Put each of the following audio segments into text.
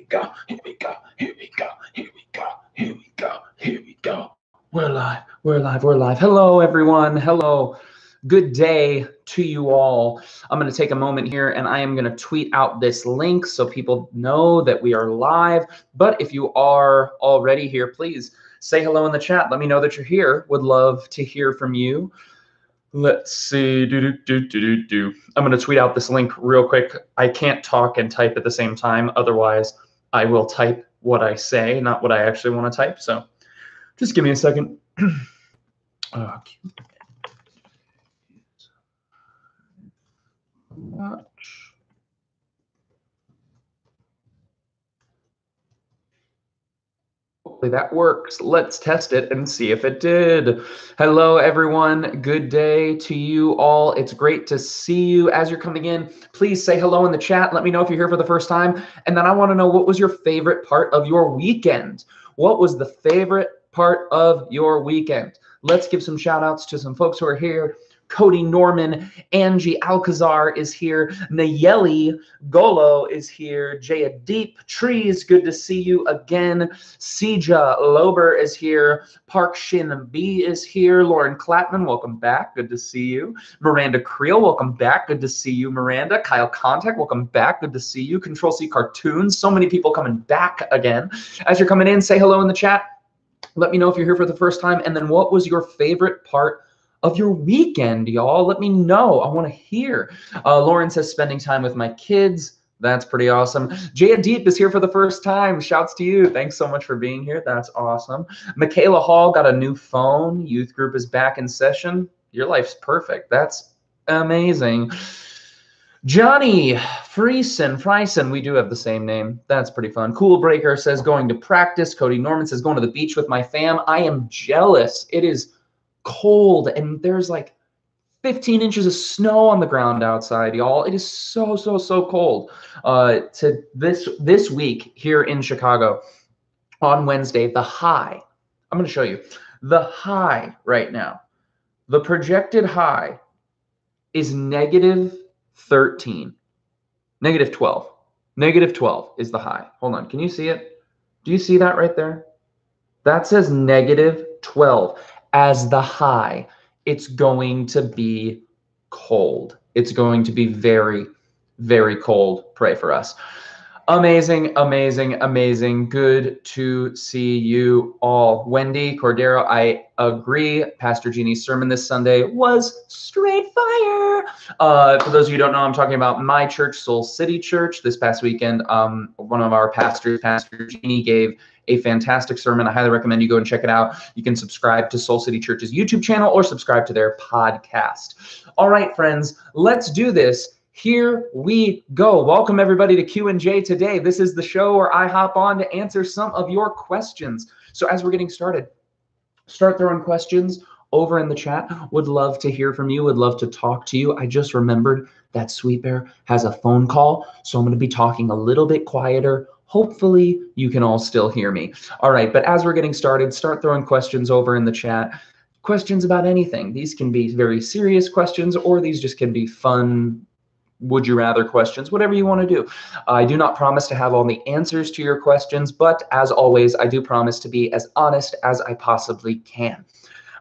go. Here we go. Here we go. Here we go. Here we go. Here we go. We're live. We're live. We're live. Hello, everyone. Hello. Good day to you all. I'm going to take a moment here and I am going to tweet out this link so people know that we are live. But if you are already here, please say hello in the chat. Let me know that you're here. Would love to hear from you. Let's see. I'm going to tweet out this link real quick. I can't talk and type at the same time. Otherwise, I will type what I say, not what I actually want to type. So just give me a second. Hopefully that works. Let's test it and see if it did. Hello, everyone. Good day to you all. It's great to see you as you're coming in. Please say hello in the chat. Let me know if you're here for the first time. And then I want to know, what was your favorite part of your weekend? What was the favorite part of your weekend? Let's give some shout outs to some folks who are here. Cody Norman, Angie Alcazar is here, Nayeli Golo is here, Jaya Deep Trees, good to see you again. Sija Lober is here, Park Shin B is here, Lauren Clapman, welcome back, good to see you. Miranda Creel, welcome back, good to see you, Miranda. Kyle Contact, welcome back, good to see you. Control C Cartoons, so many people coming back again. As you're coming in, say hello in the chat. Let me know if you're here for the first time, and then what was your favorite part of your weekend, y'all? Let me know. I want to hear. Lauren says spending time with my kids. That's pretty awesome. Jaya Deep is here for the first time. Shouts to you. Thanks so much for being here. That's awesome. Michaela Hall got a new phone. Youth group is back in session. Your life's perfect. That's amazing. Johnny Friesen, we do have the same name. That's pretty fun. Cool Breaker says going to practice. Cody Norman says going to the beach with my fam. I am jealous. It is cold and there's like 15 inches of snow on the ground outside, y'all. It is so cold. To this week here in Chicago on Wednesday, the high, I'm going to show you the high right now. The projected high is -13, -12. -12 is the high. Hold on, can you see it? Do you see that right there? That says -12. As the high, it's going to be cold. It's going to be very, very cold. Pray for us. Amazing, amazing, amazing. Good to see you all. Wendy Cordero, I agree. Pastor Jeannie's sermon this Sunday was straight fire. For those of you who don't know, I'm talking about my church, Soul City Church. This past weekend, one of our pastors, Pastor Jeannie, gave a fantastic sermon. I highly recommend you go and check it out. You can subscribe to Soul City Church's YouTube channel or subscribe to their podcast. All right, friends, let's do this. Here we go. Welcome everybody to Q&J Today. This is the show where I hop on to answer some of your questions. So as we're getting started, start throwing questions over in the chat. Would love to hear from you. Would love to talk to you. I just remembered that Sweet Bear has a phone call, so I'm going to be talking a little bit quieter. Hopefully you can all still hear me. All right, but as we're getting started, start throwing questions over in the chat. Questions about anything. These can be very serious questions, or these just can be fun, would you rather questions, whatever you want to do. I do not promise to have all the answers to your questions, but as always, I do promise to be as honest as I possibly can.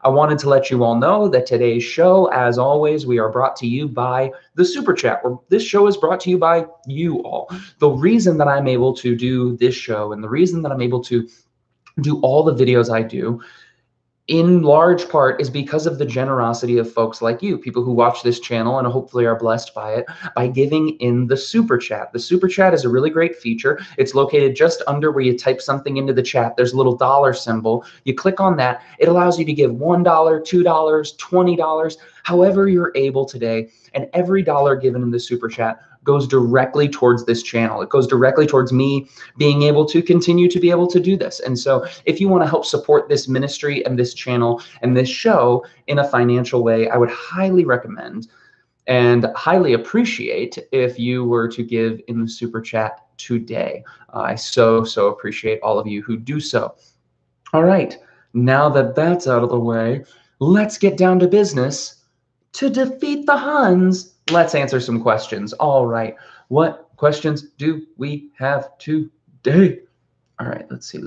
I wanted to let you all know that today's show, as always, we are brought to you by the Super Chat. This show is brought to you by you all. The reason that I'm able to do this show and the reason that I'm able to do all the videos I do in large part is because of the generosity of folks like you, people who watch this channel and hopefully are blessed by it, by giving in the Super Chat. The Super Chat is a really great feature. It's located just under where you type something into the chat. There's a little dollar symbol. You click on that. It allows you to give $1, $2, $20, however you're able today. And every dollar given in the Super Chat goes directly towards this channel. It goes directly towards me being able to continue to be able to do this. And so if you want to help support this ministry and this channel and this show in a financial way, I would highly recommend and highly appreciate if you were to give in the Super Chat today. I so appreciate all of you who do so. All right, now that that's out of the way, let's get down to business. To defeat the Huns, let's answer some questions. All right, what questions do we have today? day. All right, let's see.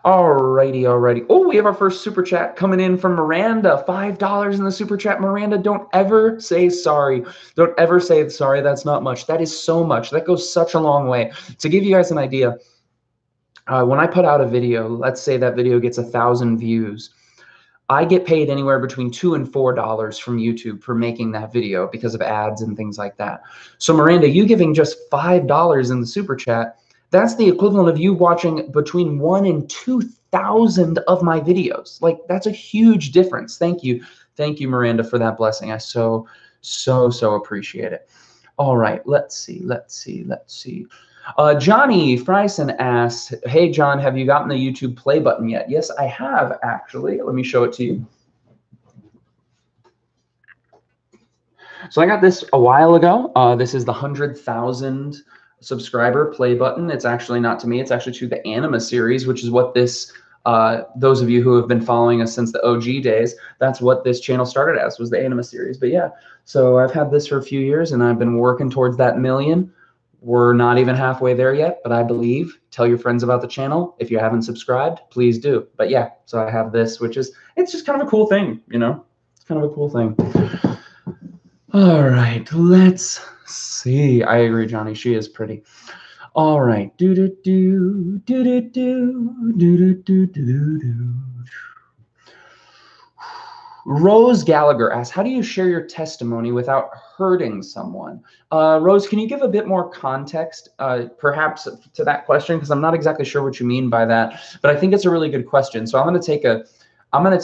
Alrighty. Oh, we have our first super chat coming in from Miranda. $5 in the super chat. Miranda, don't ever say sorry. Don't ever say sorry. That's not much. That is so much. That goes such a long way. To give you guys an idea, when I put out a video, let's say that video gets 1,000 views, I get paid anywhere between $2 and $4 from YouTube for making that video because of ads and things like that. So Miranda, you giving just $5 in the super chat, that's the equivalent of you watching between 1 and 2,000 of my videos. Like, that's a huge difference. Thank you, Miranda, for that blessing. I so appreciate it. All right, let's see. Johnny Fryson asks, hey, John, have you gotten the YouTube play button yet? Yes, I have, actually. Let me show it to you. So I got this a while ago. This is the 100,000 subscriber play button. It's actually not to me. It's actually to the Anima series, which is what this, those of you who have been following us since the OG days, that's what this channel started as, was the Anima series. But yeah, so I've had this for a few years, and I've been working towards that million. We're not even halfway there yet, but I believe. Tell your friends about the channel. If you haven't subscribed, please do. But yeah, so I have this, which is, it's just kind of a cool thing, you know? It's kind of a cool thing. All right, let's see. I agree, Johnny. She is pretty. All right. Rose Gallagher asks, how do you share your testimony without hurting someone? Rose, can you give a bit more context, perhaps, to that question? Because I'm not exactly sure what you mean by that, but I think it's a really good question. So I'm going to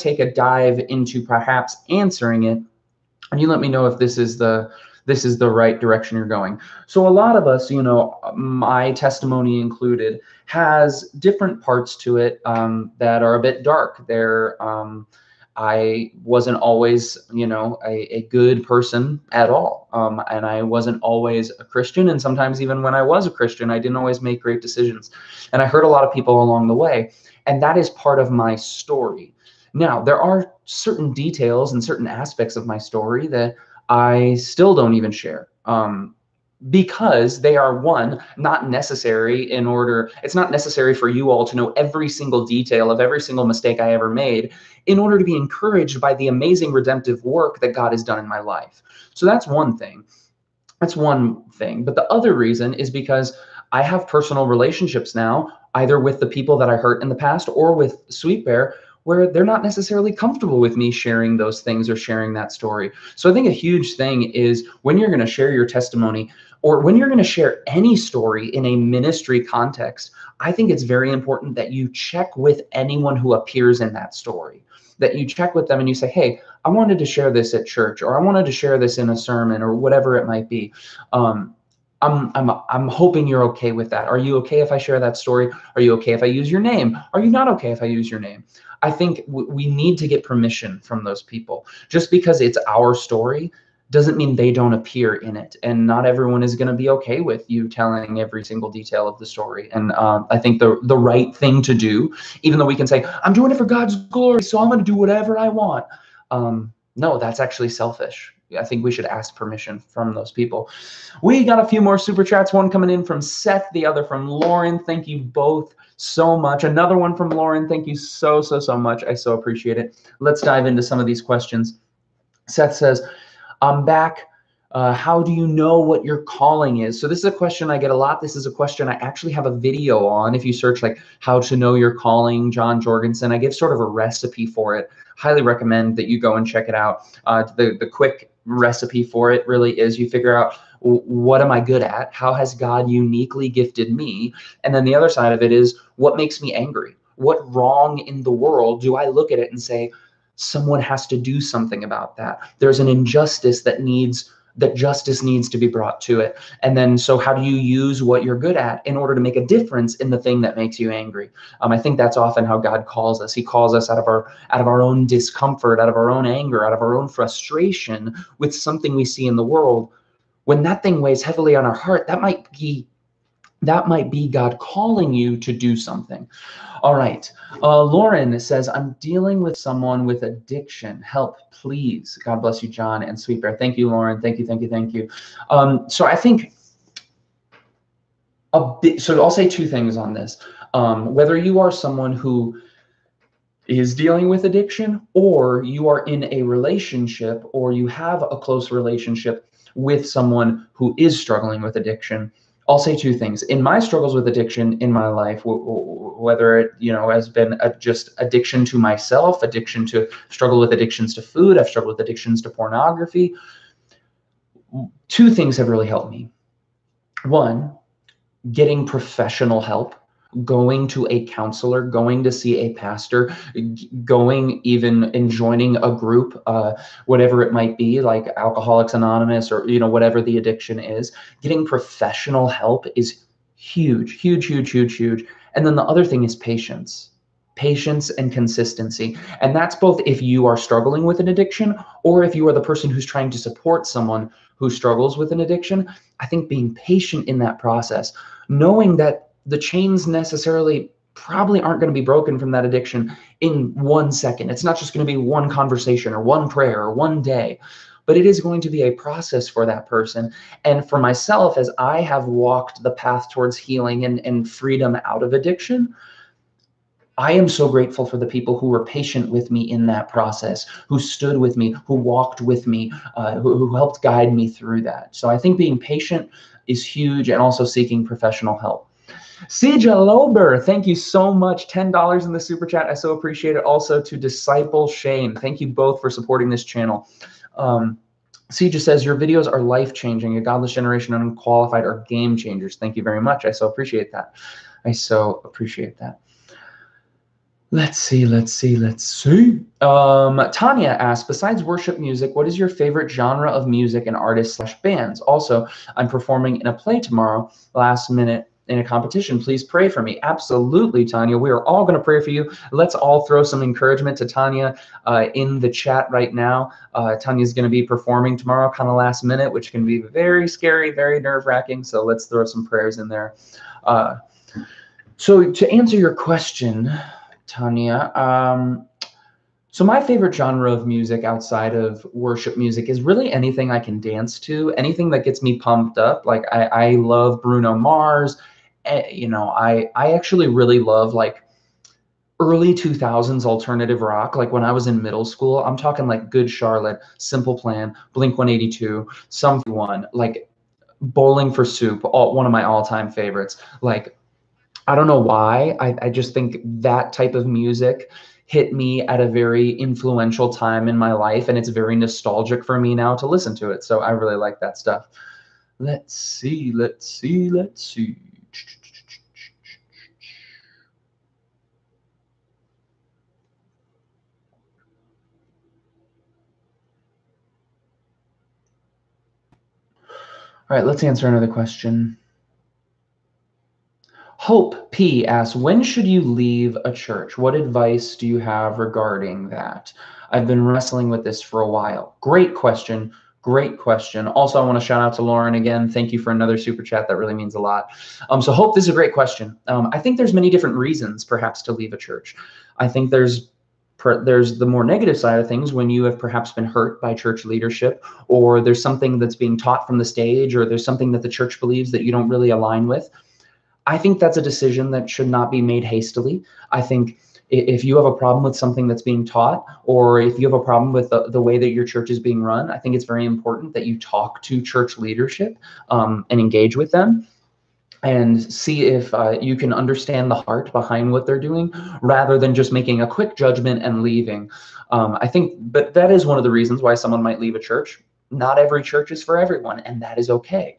take a dive into perhaps answering it, and you let me know if this is the right direction you're going. So a lot of us, you know, my testimony included, has different parts to it that are a bit dark. I wasn't always, you know, a good person at all. And I wasn't always a Christian. And sometimes even when I was a Christian, I didn't always make great decisions. And I hurt a lot of people along the way. And that is part of my story. Now, there are certain details and certain aspects of my story that I still don't even share. Because they are, one, not necessary in order, it's not necessary for you all to know every single detail of every single mistake I ever made in order to be encouraged by the amazing redemptive work that God has done in my life. So that's one thing. That's one thing. But the other reason is because I have personal relationships now, either with the people that I hurt in the past or with Sweet Bear, where they're not necessarily comfortable with me sharing those things or sharing that story. So I think a huge thing is when you're going to share your testimony, or when you're going to share any story in a ministry context, I think it's very important that you check with anyone who appears in that story, that you check with them and you say, hey, I wanted to share this at church, or I wanted to share this in a sermon, or whatever it might be. I'm hoping you're okay with that. Are you okay if I share that story? Are you okay if I use your name? Are you not okay if I use your name? I think we need to get permission from those people. Just because it's our story doesn't mean they don't appear in it. And not everyone is going to be okay with you telling every single detail of the story. And I think the right thing to do, even though we can say, I'm doing it for God's glory, so I'm going to do whatever I want. No, that's actually selfish. I think we should ask permission from those people. We got a few more super chats, one coming in from Seth, the other from Lauren. Thank you both so much. Another one from Lauren. Thank you so much. I so appreciate it. Let's dive into some of these questions. Seth says, I'm back. How do you know what your calling is? So this is a question I get a lot. This is a question I actually have a video on. If you search like how to know your calling, John Jorgensen, I give sort of a recipe for it. Highly recommend that you go and check it out. The quick recipe for it really is you figure out, what am I good at? How has God uniquely gifted me? And then the other side of it is, what makes me angry? What wrong in the world do I look at it and say, someone has to do something about that? There's an injustice that justice needs to be brought to it. And then, so how do you use what you're good at in order to make a difference in the thing that makes you angry? I think that's often how God calls us. He calls us out of our own discomfort, out of our own anger, out of our own frustration with something we see in the world. When that thing weighs heavily on our heart, that might be That might be God calling you to do something. All right. Lauren says, I'm dealing with someone with addiction. Help, please. God bless you, John and Sweet Bear. Thank you, Lauren. Thank you, thank you, thank you. So I think so I'll say two things on this. Whether you are someone who is dealing with addiction, or you are in a relationship, or you have a close relationship with someone who is struggling with addiction, I'll say two things. In my struggles with addiction in my life, whether it has been just addiction to myself, addiction to struggle with addictions to food, I've struggled with addictions to pornography. Two things have really helped me. One, getting professional help, going to a counselor, going to see a pastor, going even and joining a group, whatever it might be, like Alcoholics Anonymous or whatever the addiction is. Getting professional help is huge, huge, huge, huge, huge. And then the other thing is patience and consistency. And that's both if you are struggling with an addiction or if you are the person who's trying to support someone who struggles with an addiction. I think being patient in that process, knowing that the chains necessarily probably aren't going to be broken from that addiction in 1 second. It's not just going to be one conversation or one prayer or one day, but it is going to be a process for that person. And for myself, as I have walked the path towards healing and freedom out of addiction, I am so grateful for the people who were patient with me in that process, who stood with me, who walked with me, who helped guide me through that. So I think being patient is huge, and also seeking professional help. Sija Lober, thank you so much. $10 in the super chat. I so appreciate it. Also to Disciple Shane, thank you both for supporting this channel. Sija says, your videos are life-changing. A godless generation and unqualified are game changers. Thank you very much. I so appreciate that. I so appreciate that. Let's see. Tanya asks, besides worship music, what is your favorite genre of music and artists/bands? Also, I'm performing in a play tomorrow, last minute in a competition. Please pray for me. Absolutely, Tanya. We are all going to pray for you. Let's all throw some encouragement to Tanya in the chat right now. Tanya's going to be performing tomorrow, kind of last minute, which can be very scary, very nerve-wracking. So let's throw some prayers in there. So to answer your question, Tanya, so my favorite genre of music outside of worship music is really anything I can dance to, anything that gets me pumped up. Like I love Bruno Mars. I actually really love like early 2000s alternative rock. Like when I was in middle school, I'm talking like Good Charlotte, Simple Plan, Blink-182, Sum 41, like Bowling for Soup, one of my all-time favorites. Like, I don't know why. I just think that type of music hit me at a very influential time in my life, and it's very nostalgic for me now to listen to it. So I really like that stuff. Let's see. All right, let's answer another question. Hope P asks, when should you leave a church? What advice do you have regarding that? I've been wrestling with this for a while. Great question. Great question. Also, I want to shout out to Lauren again. Thank you for another super chat. That really means a lot. So Hope, this is a great question. I think there's many different reasons perhaps to leave a church. I think there's the more negative side of things when you have perhaps been hurt by church leadership, or there's something that's being taught from the stage, or there's something that the church believes that you don't really align with. I think that's a decision that should not be made hastily. I think if you have a problem with something that's being taught, or if you have a problem with the way that your church is being run, I think it's very important that you talk to church leadership and engage with them and see if you can understand the heart behind what they're doing, rather than just making a quick judgment and leaving. I think, but that is one of the reasons why someone might leave a church. Not every church is for everyone, and that is okay.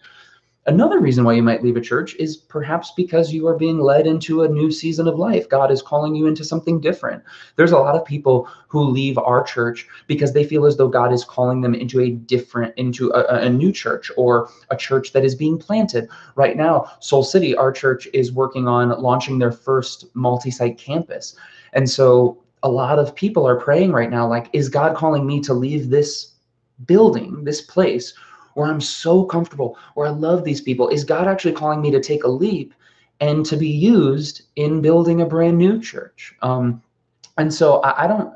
Another reason why you might leave a church is perhaps because you are being led into a new season of life. God is calling you into something different. There's a lot of people who leave our church because they feel as though God is calling them into a new church, or a church that is being planted. Right now, Soul City, our church, is working on launching their first multi-site campus. And so a lot of people are praying right now, like, is God calling me to leave this building, this place, where I'm so comfortable, where I love these people? Is God actually calling me to take a leap and to be used in building a brand new church? And so I don't.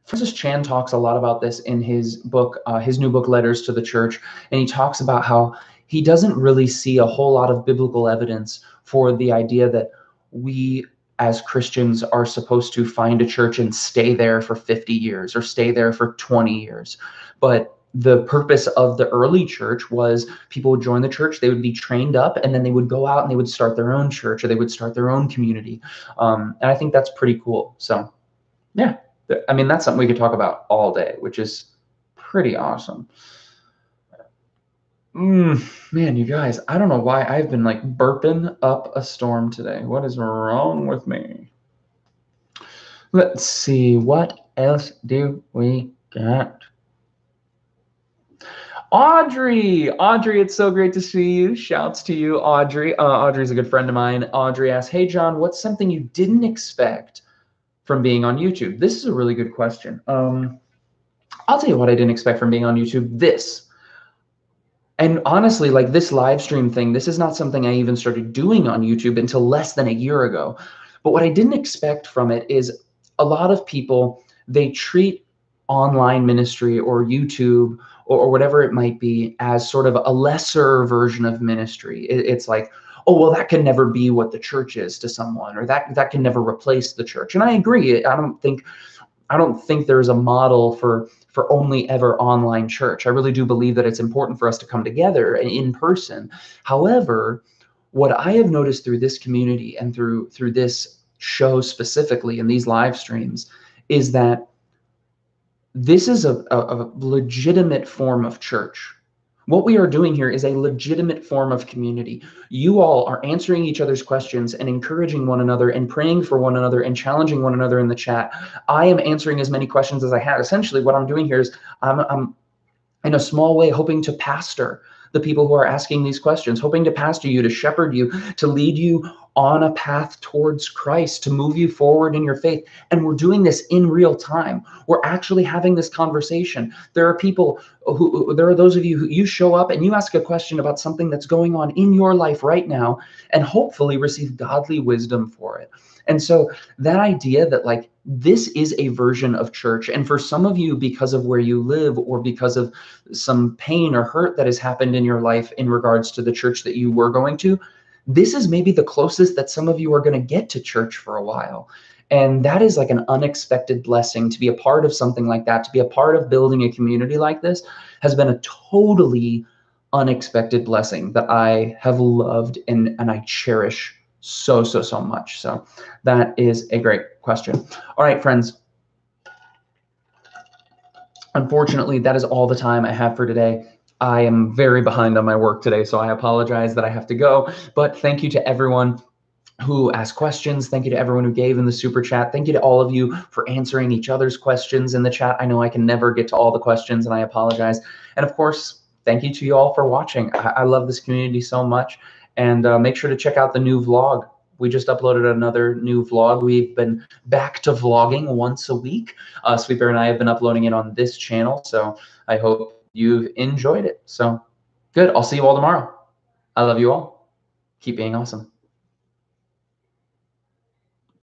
Francis Chan talks a lot about this in his book, his new book, Letters to the Church, and he talks about how he doesn't really see a whole lot of biblical evidence for the idea that we as Christians are supposed to find a church and stay there for 50 years or stay there for 20 years. But the purpose of the early church was people would join the church, they would be trained up, and then they would go out and they would start their own church, or they would start their own community. And I think that's pretty cool. So yeah, I mean, that's something we could talk about all day, which is pretty awesome. Man, you guys, I don't know why I've been like burping up a storm today. What is wrong with me? Let's see, what else do we got? Audrey, it's so great to see you. Shouts to you, Audrey. Audrey's a good friend of mine. Audrey asks, hey, John, what's something you didn't expect from being on YouTube? This is a really good question. I'll tell you what I didn't expect from being on YouTube. This. And honestly, like this live stream thing, this is not something I even started doing on YouTube until less than a year ago. But what I didn't expect from it is a lot of people, they treat online ministry or YouTube or whatever it might be as sort of a lesser version of ministry. It's like, oh, well, that can never be what the church is to someone, or that can never replace the church. And I agree. I don't think there's a model for only ever online church. I really do believe that it's important for us to come together in person. However, what I have noticed through this community and through this show specifically and these live streams is that this is a legitimate form of church. What we are doing here is a legitimate form of community. You all are answering each other's questions and encouraging one another and praying for one another and challenging one another in the chat. I am answering as many questions as I have. Essentially, what I'm doing here is I'm in a small way hoping to pastor the people who are asking these questions, hoping to pastor you, to shepherd you, to lead you on a path towards Christ, to move you forward in your faith. And we're doing this in real time. We're actually having this conversation. There are those of you who you show up and you ask a question about something that's going on in your life right now and hopefully receive godly wisdom for it. And so that idea that like this is a version of church, and for some of you, because of where you live or because of some pain or hurt that has happened in your life in regards to the church that you were going to, this is maybe the closest that some of you are going to get to church for a while. And that is like an unexpected blessing. To be a part of something like that, to be a part of building a community like this has been a totally unexpected blessing that I have loved and I cherish so much. So that is a great question. All right, friends. Unfortunately, that is all the time I have for today. I am very behind on my work today, so I apologize that I have to go. But thank you to everyone who asked questions. Thank you to everyone who gave in the super chat. Thank you to all of you for answering each other's questions in the chat. I know I can never get to all the questions, and I apologize. And of course, thank you to you all for watching. I love this community so much. And make sure to check out the new vlog. We just uploaded another new vlog. We've been back to vlogging once a week. Sweet Bear and I have been uploading it on this channel. So I hope you've enjoyed it. So good. I'll see you all tomorrow. I love you all. Keep being awesome.